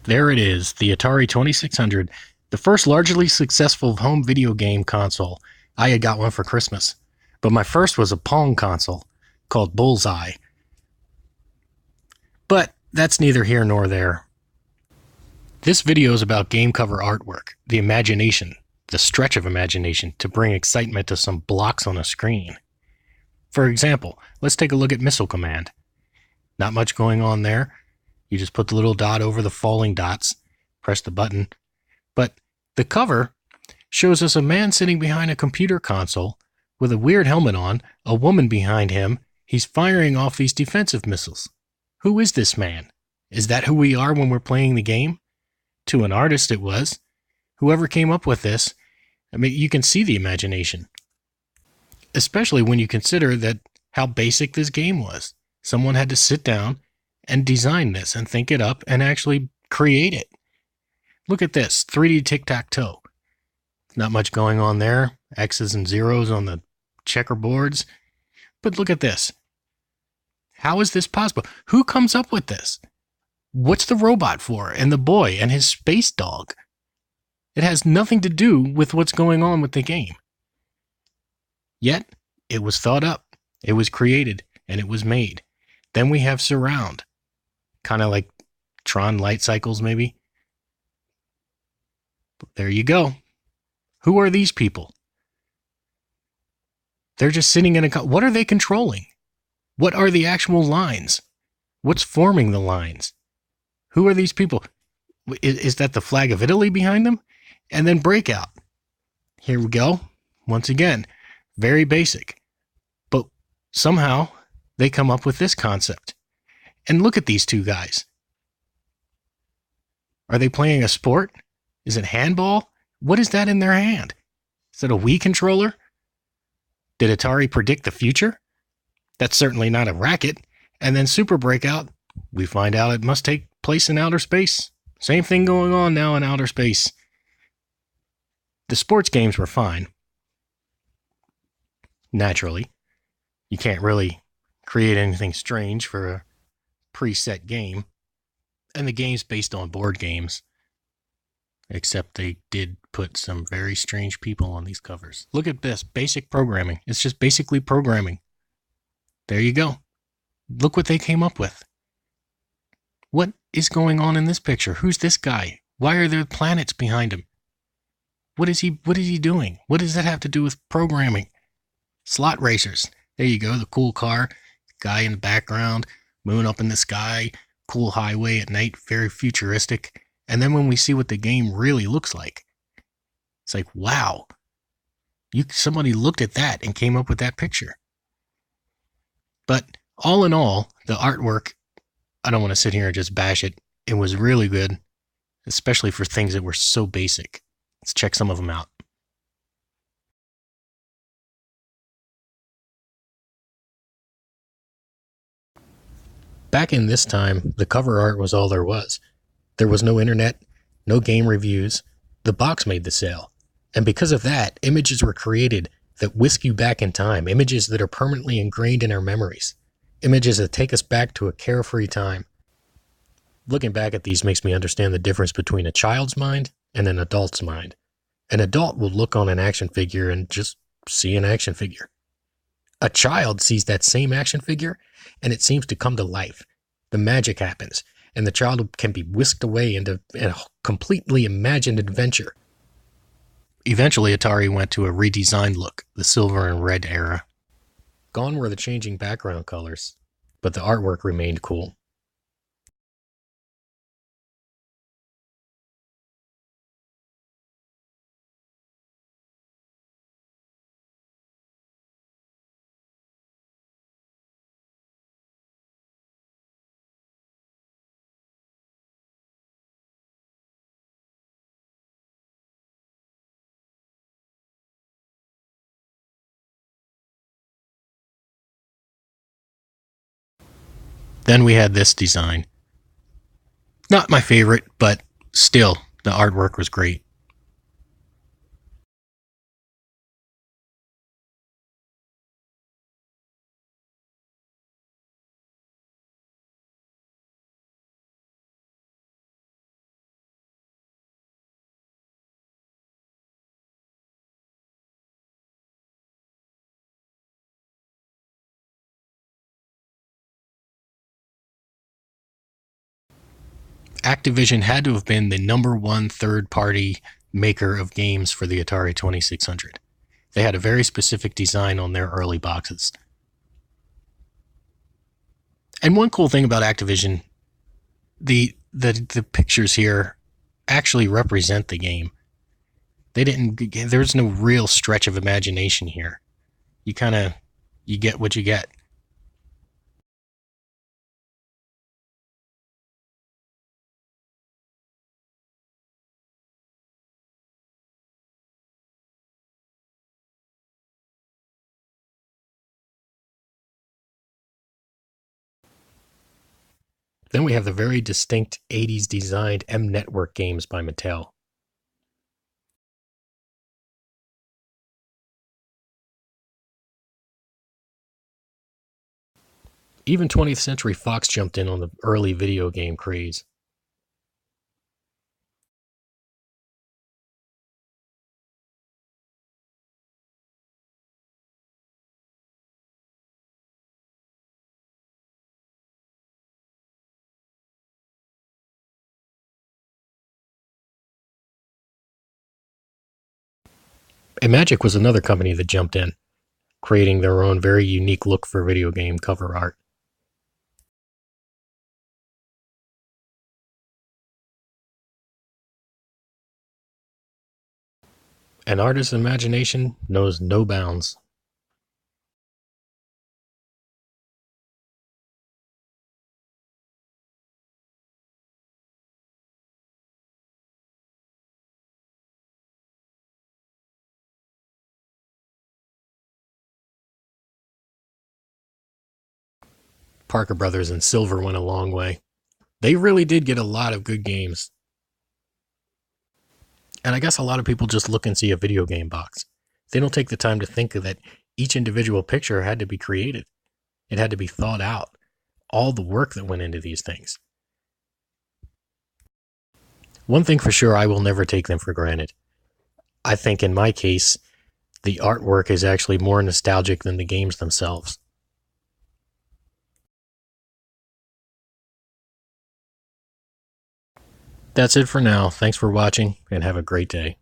There it is, the Atari 2600, the first largely successful home video game console. I had got one for Christmas, but my first was a Pong console called Bullseye. But that's neither here nor there. This video is about game cover artwork, the imagination, the stretch of imagination to bring excitement to some blocks on a screen. For example, let's take a look at Missile Command. Not much going on there. You just put the little dot over the falling dots, press the button. But the cover shows us a man sitting behind a computer console with a weird helmet on, a woman behind him. He's firing off these defensive missiles. Who is this man? Is that who we are when we're playing the game? To an artist it was. Whoever came up with this, I mean, you can see the imagination. Especially when you consider that how basic this game was. Someone had to sit down and design this and think it up and actually create it. Look at this, 3D tic-tac-toe. Not much going on there. X's and zeros on the checkerboards. But look at this. How is this possible? Who comes up with this? What's the robot for? And the boy and his space dog? It has nothing to do with what's going on with the game. Yet, it was thought up, it was created, and it was made. Then we have surround. Kind of like Tron light cycles, maybe. But there you go. Who are these people? They're just sitting in a... What are they controlling? What are the actual lines? What's forming the lines? Who are these people? Is that the flag of Italy behind them? And then breakout. Here we go. Once again, very basic. But somehow they come up with this concept. And look at these two guys. Are they playing a sport? Is it handball? What is that in their hand? Is it a Wii controller? Did Atari predict the future? That's certainly not a racket. And then Super Breakout, we find out it must take place in outer space. Same thing going on now in outer space. The sports games were fine. Naturally. You can't really create anything strange for a preset game. And the game's based on board games. Except they did put some very strange people on these covers. Look at this. Basic programming. It's just basically programming. There you go. Look what they came up with. What is going on in this picture? Who's this guy? Why are there planets behind him? What is he doing? What does that have to do with programming? Slot racers. There you go. The cool car. Guy in the background. Moon up in the sky. Cool highway at night. Very futuristic. And then when we see what the game really looks like, it's like, wow. Somebody looked at that and came up with that picture. But all in all, the artwork, I don't want to sit here and just bash it. It was really good, especially for things that were so basic. Let's check some of them out. Back in this time, the cover art was all there was. There was no internet, no game reviews. The box made the sale. And because of that, images were created that whisk you back in time, images that are permanently ingrained in our memories, images that take us back to a carefree time. Looking back at these makes me understand the difference between a child's mind and an adult's mind. An adult will look on an action figure and just see an action figure. A child sees that same action figure and it seems to come to life. The magic happens, and the child can be whisked away into a completely imagined adventure. Eventually, Atari went to a redesigned look, the silver and red era. Gone were the changing background colors, but the artwork remained cool. Then we had this design. Not my favorite, but still, the artwork was great. Activision had to have been the number one third-party maker of games for the Atari 2600. They had a very specific design on their early boxes. And one cool thing about Activision, the pictures here actually represent the game. There's no real stretch of imagination here. You get what you get. Then we have the very distinct 80s designed M Network games by Mattel. Even 20th Century Fox jumped in on the early video game craze. And Magic was another company that jumped in, creating their own very unique look for video game cover art. An artist's imagination knows no bounds. Parker Brothers and Silver went a long way. They really did get a lot of good games. And I guess a lot of people just look and see a video game box. They don't take the time to think that each individual picture had to be created. It had to be thought out. All the work that went into these things. One thing for sure, I will never take them for granted. I think in my case, the artwork is actually more nostalgic than the games themselves. That's it for now. Thanks for watching and have a great day.